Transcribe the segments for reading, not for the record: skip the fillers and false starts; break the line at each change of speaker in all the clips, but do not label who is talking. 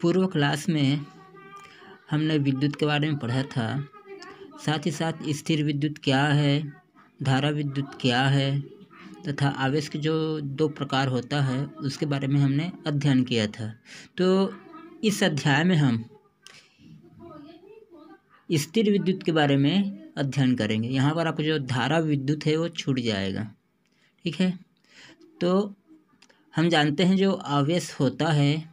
पूर्व क्लास में हमने विद्युत के बारे में पढ़ा था। साथ ही साथ स्थिर विद्युत क्या है, धारा विद्युत क्या है तथा आवेश के जो दो प्रकार होता है उसके बारे में हमने अध्ययन किया था। तो इस अध्याय में हम स्थिर विद्युत के बारे में अध्ययन करेंगे। यहाँ पर आपको जो धारा विद्युत है वो छूट जाएगा, ठीक है। तो हम जानते हैं जो आवेश होता है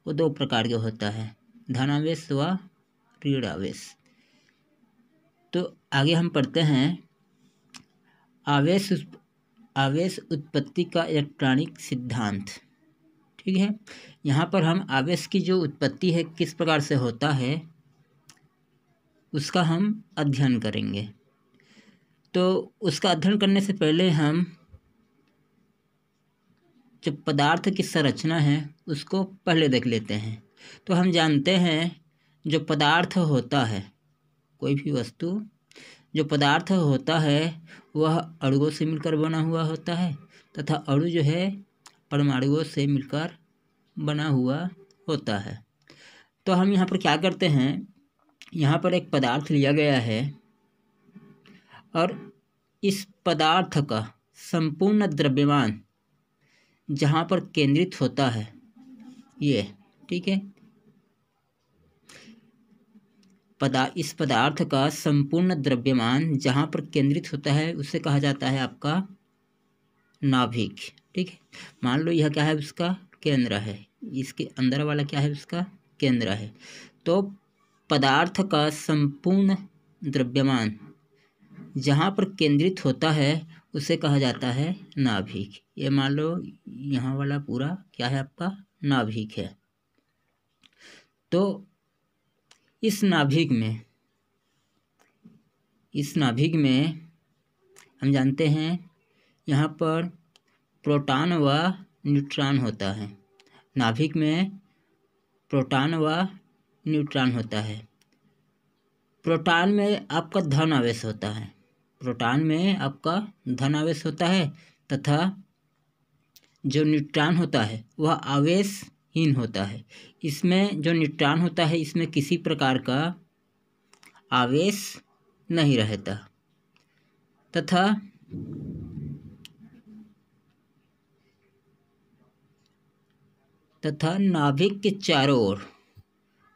वो दो प्रकार के होता है, धनावेश व ऋण आवेश। तो आगे हम पढ़ते हैं आवेश उत्पत्ति का इलेक्ट्रॉनिक सिद्धांत, ठीक है। यहाँ पर हम आवेश की जो उत्पत्ति है किस प्रकार से होता है उसका हम अध्ययन करेंगे। तो उसका अध्ययन करने से पहले हम जो पदार्थ की संरचना है उसको पहले देख लेते हैं। तो हम जानते हैं जो पदार्थ होता है, कोई भी वस्तु जो पदार्थ होता है वह अणुओं से मिलकर बना हुआ होता है तथा अणु जो है परमाणुओं से मिलकर बना हुआ होता है। तो हम यहाँ पर क्या करते हैं, यहाँ पर एक पदार्थ लिया गया है और इस पदार्थ का संपूर्ण द्रव्यमान जहाँ पर केंद्रित होता है ये, ठीक है। इस पदार्थ का संपूर्ण द्रव्यमान जहाँ पर केंद्रित होता है उसे कहा जाता है आपका नाभिक, ठीक है। मान लो यह क्या है, उसका केंद्र है, इसके अंदर वाला क्या है, उसका केंद्र है। तो पदार्थ का संपूर्ण द्रव्यमान जहाँ पर केंद्रित होता है उसे कहा जाता है नाभिक। ये मान लो यहाँ वाला पूरा क्या है, आपका नाभिक है। तो इस नाभिक में हम जानते हैं यहाँ पर प्रोटॉन व न्यूट्रॉन होता है। नाभिक में प्रोटॉन व न्यूट्रॉन होता है। प्रोटॉन में आपका धन आवेश होता है, प्रोटॉन में आपका धन आवेश होता है तथा जो न्यूट्रॉन होता है वह आवेशहीन होता है। इसमें जो न्यूट्रॉन होता है इसमें किसी प्रकार का आवेश नहीं रहता तथा नाभिक के चारों ओर,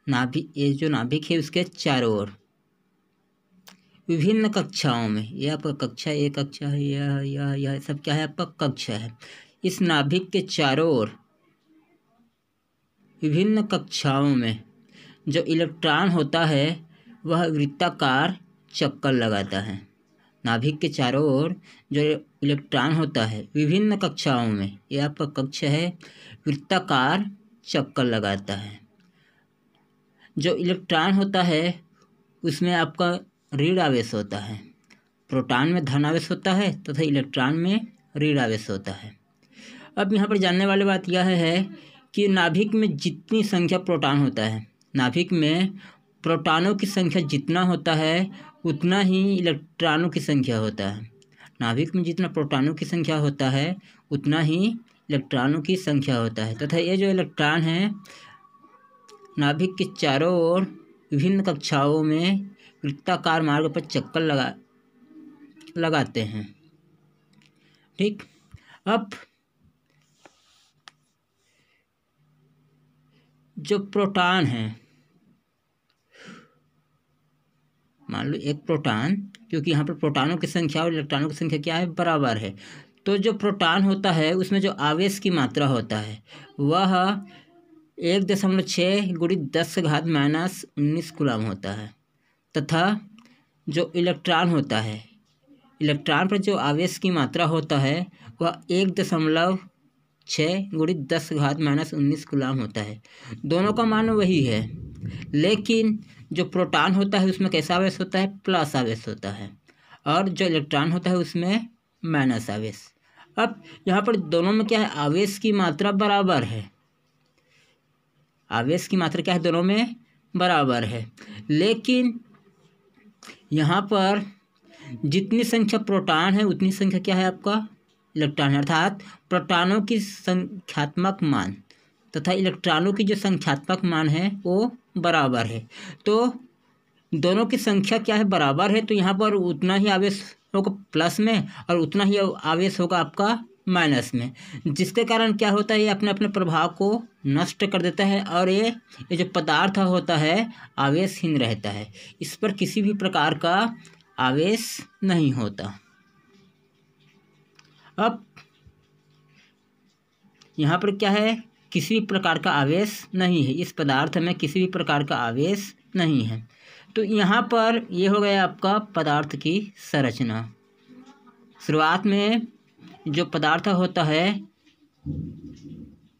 ये जो नाभिक है उसके चारों ओर विभिन्न कक्षाओं में, यह आपका कक्षा एक कक्षा है, यह सब क्या है, आपका कक्षा है। इस नाभिक के चारों ओर विभिन्न कक्षाओं में जो इलेक्ट्रॉन होता है वह वृत्ताकार चक्कर लगाता है। नाभिक के चारों ओर जो इलेक्ट्रॉन होता है विभिन्न कक्षाओं में, यह आपका कक्षा है, वृत्ताकार चक्कर लगाता है। जो इलेक्ट्रॉन होता है उसमें आपका ऋण आवेश होता है। प्रोटॉन में धन आवेश होता है तथा इलेक्ट्रॉन में ऋण आवेश होता है। अब यहाँ पर जानने वाली बात यह है कि नाभिक में जितनी संख्या प्रोटॉन होता है, नाभिक में प्रोटॉनों की संख्या जितना होता है उतना ही इलेक्ट्रॉनों की संख्या होता है। नाभिक में जितना प्रोटॉनों की संख्या होता है उतना ही इलेक्ट्रॉनों की संख्या होता है तथा ये जो इलेक्ट्रॉन है नाभिक के चारों ओर विभिन्न कक्षाओं में वृत्ताकार मार्ग पर चक्कर लगाते हैं, ठीक। अब जो प्रोटॉन है, मान लो एक प्रोटॉन, क्योंकि यहाँ पर प्रोटॉनों की संख्या और इलेक्ट्रॉनों की संख्या क्या है, बराबर है। तो जो प्रोटॉन होता है उसमें जो आवेश की मात्रा होता है वह 1.6 × 10⁻⁻19 कूलम होता है तथा जो इलेक्ट्रॉन होता है, इलेक्ट्रॉन पर जो आवेश की मात्रा होता है वह 1.6 × 10⁻⁻19 कूलम होता है। दोनों का मान वही है, लेकिन जो प्रोटॉन होता है उसमें कैसा आवेश होता है, प्लस आवेश होता है, और जो इलेक्ट्रॉन होता है उसमें माइनस आवेश। अब यहाँ पर दोनों में क्या है, आवेश की मात्रा बराबर है। आवेश की मात्रा क्या है, दोनों में बराबर है, लेकिन यहाँ पर जितनी संख्या प्रोटॉन है उतनी संख्या क्या है, आपका इलेक्ट्रॉन है। अर्थात प्रोटॉनों की संख्यात्मक मान तथा इलेक्ट्रॉनों की जो संख्यात्मक मान है वो बराबर है। तो दोनों की संख्या क्या है, बराबर है, तो यहाँ पर उतना ही आवेश होगा प्लस में और उतना ही आवेश होगा आपका माइनस में, जिसके कारण क्या होता है, ये अपने अपने प्रभाव को नष्ट कर देता है और ये जो पदार्थ होता है आवेशहीन रहता है। इस पर किसी भी प्रकार का आवेश नहीं होता। अब यहाँ पर क्या है, किसी भी प्रकार का आवेश नहीं है, इस पदार्थ में किसी भी प्रकार का आवेश नहीं है। तो यहाँ पर ये हो गया आपका पदार्थ की संरचना। शुरुआत में जो पदार्थ होता है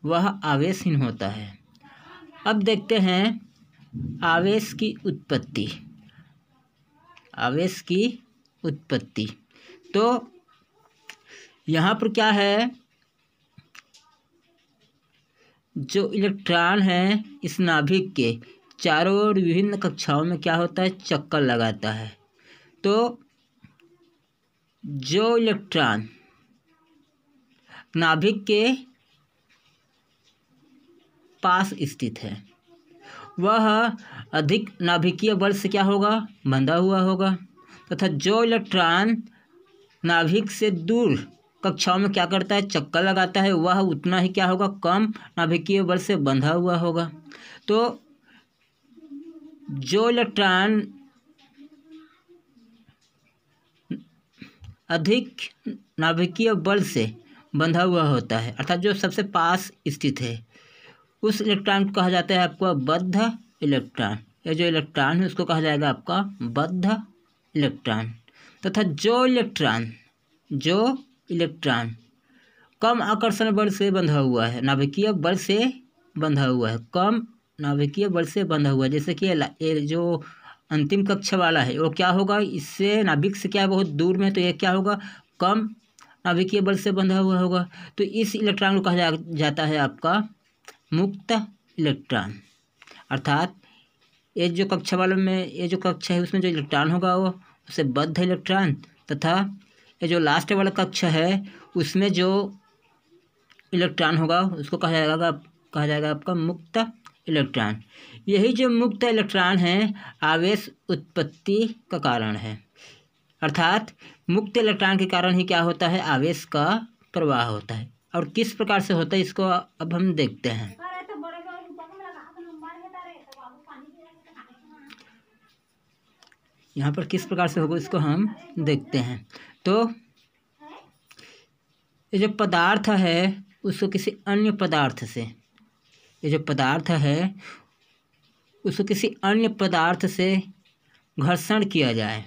वह आवेशहीन होता है। अब देखते हैं आवेश की उत्पत्ति। आवेश की उत्पत्ति तो यहाँ पर क्या है, जो इलेक्ट्रॉन है इस नाभिक के चारों ओर विभिन्न कक्षाओं में क्या होता है, चक्कर लगाता है। तो जो इलेक्ट्रॉन नाभिक के पास स्थित है वह अधिक नाभिकीय बल से क्या होगा, बंधा हुआ होगा, तथा जो इलेक्ट्रॉन नाभिक से दूर कक्षाओं में क्या करता है, चक्कर लगाता है, वह उतना ही क्या होगा, कम नाभिकीय बल से बंधा हुआ होगा। तो जो इलेक्ट्रॉन अधिक नाभिकीय बल से बंधा हुआ होता है, अर्थात जो सबसे पास स्थित है, उस इलेक्ट्रॉन को कहा जाता है आपका बद्ध इलेक्ट्रॉन। ये जो इलेक्ट्रॉन है उसको कहा जाएगा आपका बद्ध इलेक्ट्रॉन। तथा जो इलेक्ट्रॉन कम आकर्षण बल से बंधा हुआ है, नाभिकीय बल से बंधा हुआ है, कम नाभिकीय बल से बंधा हुआ है, जैसे कि ये जो अंतिम कक्षा वाला है वो क्या होगा, इससे नाभिक से क्या बहुत दूर में, तो ये क्या होगा, कम नाभिकीय बल से बंधा हुआ होगा। तो इस इलेक्ट्रॉन को कहा जाता है आपका मुक्त इलेक्ट्रॉन। अर्थात ये जो कक्षा वाले में, ये जो कक्षा है उसमें जो इलेक्ट्रॉन होगा वो उसे बद्ध इलेक्ट्रॉन, तथा ये जो लास्ट वाला कक्षा है उसमें जो इलेक्ट्रॉन होगा उसको कहा जाएगा आपका मुक्त इलेक्ट्रॉन। यही जो मुक्त इलेक्ट्रॉन है आवेश उत्पत्ति का कारण है। अर्थात मुक्त इलेक्ट्रॉन के कारण ही क्या होता है, आवेश का प्रवाह होता है। और किस प्रकार से होता है इसको अब हम देखते हैं। यहाँ पर किस प्रकार से होगा इसको हम देखते हैं। तो ये जो पदार्थ है उसको किसी अन्य पदार्थ से, ये जो पदार्थ है उसको किसी अन्य पदार्थ से घर्षण किया जाए,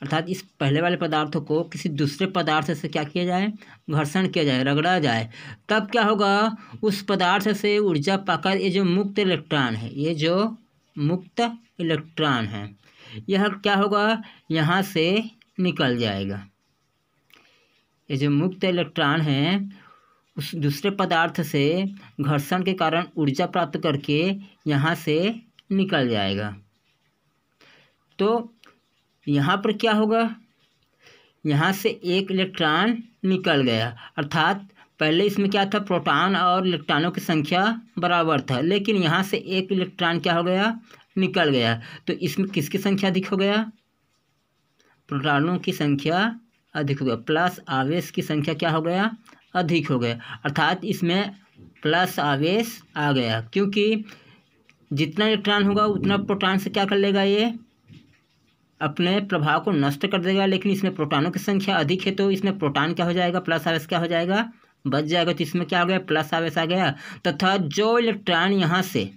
अर्थात इस पहले वाले पदार्थ को किसी दूसरे पदार्थ से क्या किया जाए, घर्षण किया जाए, रगड़ा जाए, तब क्या होगा, उस पदार्थ से ऊर्जा पाकर ये जो मुक्त इलेक्ट्रॉन है, ये जो मुक्त इलेक्ट्रॉन है, यह क्या होगा, यहाँ से निकल जाएगा। ये जो मुक्त इलेक्ट्रॉन है उस दूसरे पदार्थ से घर्षण के कारण ऊर्जा प्राप्त करके यहाँ से निकल जाएगा। तो यहाँ पर क्या होगा, यहाँ से एक इलेक्ट्रॉन निकल गया, अर्थात पहले इसमें क्या था, प्रोटॉन और इलेक्ट्रॉनों की संख्या बराबर था, लेकिन यहाँ से एक इलेक्ट्रॉन क्या हो गया, निकल गया। तो इसमें किसकी संख्या अधिक हो गया, प्रोटॉनों की संख्या अधिक हो गया, प्लस आवेश की संख्या क्या हो गया, अधिक हो गया, अर्थात इसमें प्लस आवेश आ गया, क्योंकि जितना इलेक्ट्रॉन होगा उतना प्रोटॉन से क्या कर लेगा, ये अपने प्रभाव को नष्ट कर देगा, लेकिन इसमें प्रोटॉनों की संख्या अधिक है तो इसमें प्रोटॉन क्या हो जाएगा, प्लस आवेश क्या हो जाएगा, बच जाएगा। तो इसमें क्या हो गया, प्लस आवेश आ गया। तथा जो इलेक्ट्रॉन यहाँ से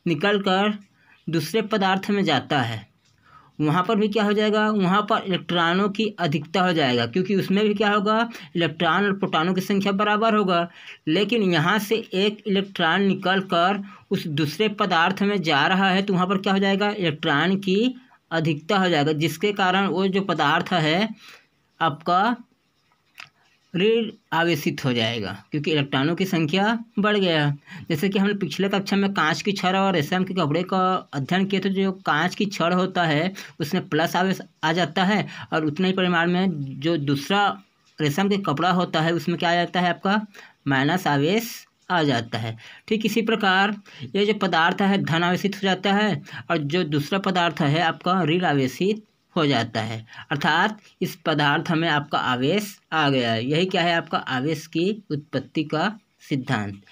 निकलकर दूसरे पदार्थ में जाता है वहाँ पर भी क्या हो जाएगा, वहाँ पर इलेक्ट्रॉनों की अधिकता हो जाएगा, क्योंकि उसमें भी क्या होगा, इलेक्ट्रॉन और प्रोटॉनों की संख्या बराबर होगा, लेकिन यहाँ से एक इलेक्ट्रॉन निकलकर उस दूसरे पदार्थ में जा रहा है तो वहाँ पर क्या हो जाएगा, इलेक्ट्रॉन की अधिकता हो जाएगा, जिसके कारण वो जो पदार्थ है आपका ऋण आवेशित हो जाएगा, क्योंकि इलेक्ट्रॉनों की संख्या बढ़ गया। जैसे कि हमने पिछले कक्षा में कांच की छड़ और रेशम के कपड़े का अध्ययन किए, तो जो कांच की छड़ होता है उसमें प्लस आवेश आ जाता है, और उतने ही परिमाण में जो दूसरा रेशम के कपड़ा होता है उसमें क्या आ जाता है, आपका माइनस आवेश आ जाता है। ठीक इसी प्रकार ये जो पदार्थ है धन आवेशित हो जाता है और जो दूसरा पदार्थ है आपका ऋण आवेशित हो जाता है, अर्थात इस पदार्थ में आपका आवेश आ गया है। यही क्या है आपका आवेश की उत्पत्ति का सिद्धांत।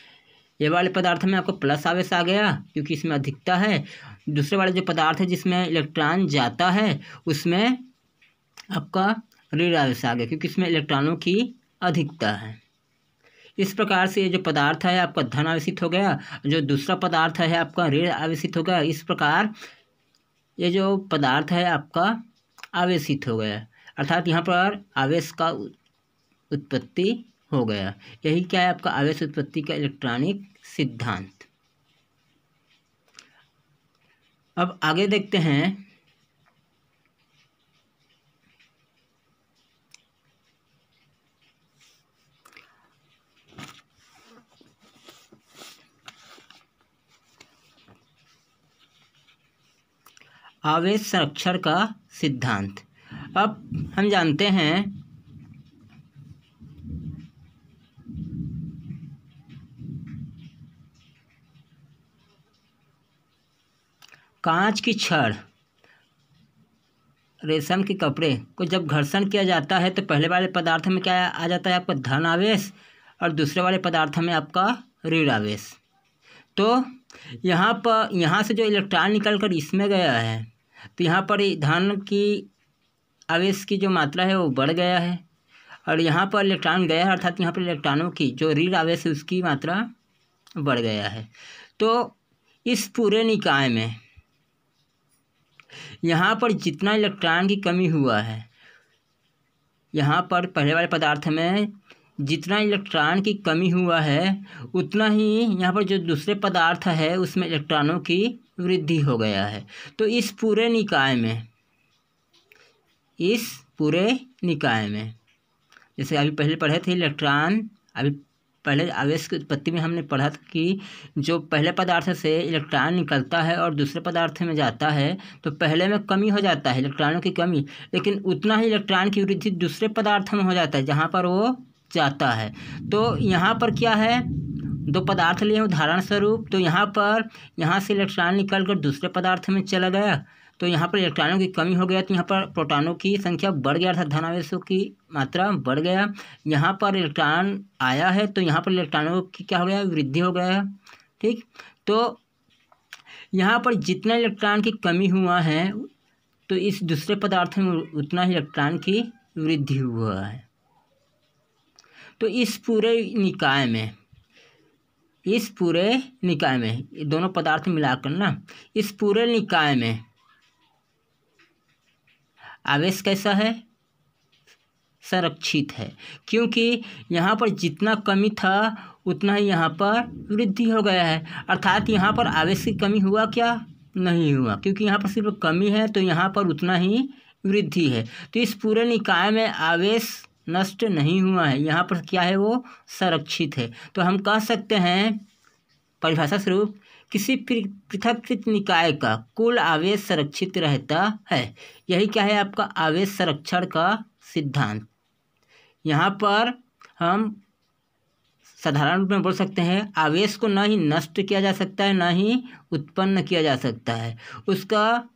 ये वाले पदार्थ में आपको प्लस आवेश आ गया क्योंकि इसमें अधिकता है। दूसरे वाले जो पदार्थ है जिसमें इलेक्ट्रॉन जाता है उसमें आपका ऋण आवेश आ गया क्योंकि इसमें इलेक्ट्रॉनों की अधिकता है। इस प्रकार से ये जो पदार्थ है आपका धन आवेशित हो गया, जो दूसरा पदार्थ है आपका ऋण आवेशित हो गया। इस प्रकार ये जो पदार्थ है आपका आवेशित हो गया, अर्थात यहाँ पर आवेश का उत्पत्ति हो गया। यही क्या है आपका आवेश उत्पत्ति का इलेक्ट्रॉनिक सिद्धांत। अब आगे देखते हैं आवेश संरक्षण का सिद्धांत। अब हम जानते हैं कांच की छड़, रेशम के कपड़े को जब घर्षण किया जाता है तो पहले वाले पदार्थ में क्या आ जाता है आपका धन आवेश और दूसरे वाले पदार्थ में आपका ऋण आवेश। तो यहाँ से जो इलेक्ट्रॉन निकल कर इसमें गया है तो यहाँ पर धन की आवेश की जो मात्रा है वो बढ़ गया है और यहाँ पर इलेक्ट्रॉन गया है, अर्थात यहाँ पर इलेक्ट्रॉनों की जो ऋण आवेश है उसकी मात्रा बढ़ गया है। तो इस पूरे निकाय में यहाँ पर जितना इलेक्ट्रॉन की कमी हुआ है, यहाँ पर पहले वाले पदार्थ में जितना इलेक्ट्रॉन की कमी हुआ है उतना ही यहाँ पर जो दूसरे पदार्थ है उसमें इलेक्ट्रॉनों की वृद्धि हो गया है। तो इस पूरे निकाय में जैसे अभी पहले पढ़े थे इलेक्ट्रॉन, अभी पहले आवेश की उत्पत्ति में हमने पढ़ा था कि जो पहले पदार्थ से इलेक्ट्रॉन निकलता है और दूसरे पदार्थ में जाता है तो पहले में कमी हो जाता है, इलेक्ट्रॉनों की कमी, लेकिन उतना ही इलेक्ट्रॉन की वृद्धि दूसरे पदार्थ में हो जाता है जहाँ पर वो जाता है। तो यहाँ पर क्या है, दो पदार्थ लिए उदाहरण स्वरूप, तो यहाँ से इलेक्ट्रॉन निकल कर दूसरे पदार्थ में चला गया तो यहाँ पर इलेक्ट्रॉनों की कमी हो गया तो यहाँ पर प्रोटॉनों की संख्या बढ़ गया, अर्थात धन आवेशों की मात्रा बढ़ गया। यहाँ पर इलेक्ट्रॉन आया है तो यहाँ पर इलेक्ट्रॉनों की क्या हो गया, वृद्धि हो गया। ठीक, तो यहाँ पर जितना इलेक्ट्रॉन की कमी हुआ है तो इस दूसरे पदार्थ में उतना ही इलेक्ट्रॉन की वृद्धि हुआ है। तो इस पूरे निकाय में दोनों पदार्थ मिलाकर ना, इस पूरे निकाय में आवेश कैसा है, संरक्षित है, क्योंकि यहाँ पर जितना कमी था उतना ही यहाँ पर वृद्धि हो गया है। अर्थात यहाँ पर आवेश की कमी हुआ क्या, नहीं हुआ, क्योंकि यहाँ पर सिर्फ कमी है तो यहाँ पर उतना ही वृद्धि है। तो इस पूरे निकाय में आवेश नष्ट नहीं हुआ है, यहाँ पर क्या है, वो संरक्षित है। तो हम कह सकते हैं परिभाषा स्वरूप किसी पृथक्कृत निकाय का कुल आवेश संरक्षित रहता है। यही क्या है आपका आवेश संरक्षण का सिद्धांत। यहाँ पर हम साधारण रूप में बोल सकते हैं आवेश को न ही नष्ट किया जा सकता है न ही उत्पन्न किया जा सकता है, उसका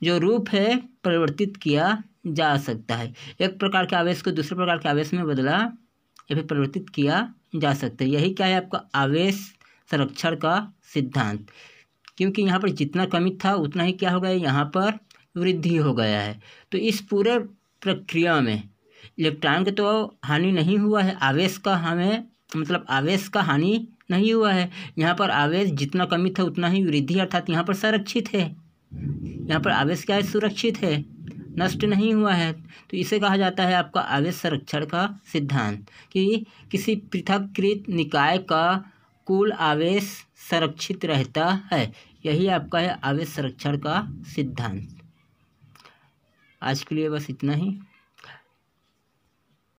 जो रूप है परिवर्तित किया जा सकता है। एक प्रकार के आवेश को दूसरे प्रकार के आवेश में बदला या फिर परिवर्तित किया जा सकता है। यही क्या है आपका आवेश संरक्षण का सिद्धांत, क्योंकि यहाँ पर जितना कमी था उतना ही क्या हो गया, यहाँ पर वृद्धि हो गया है। तो इस पूरे प्रक्रिया में इलेक्ट्रॉन के तो हानि नहीं हुआ है, आवेश का आवेश का हानि नहीं हुआ है। यहाँ पर आवेश जितना कमी था उतना ही वृद्धि, अर्थात यहाँ पर संरक्षित है। यहाँ पर आवेश क्या है, सुरक्षित है, नष्ट नहीं हुआ है। तो इसे कहा जाता है आपका आवेश संरक्षण का सिद्धांत, कि किसी पृथक्कृत निकाय का कुल आवेश संरक्षित रहता है। यही आपका है आवेश संरक्षण का सिद्धांत। आज के लिए बस इतना ही।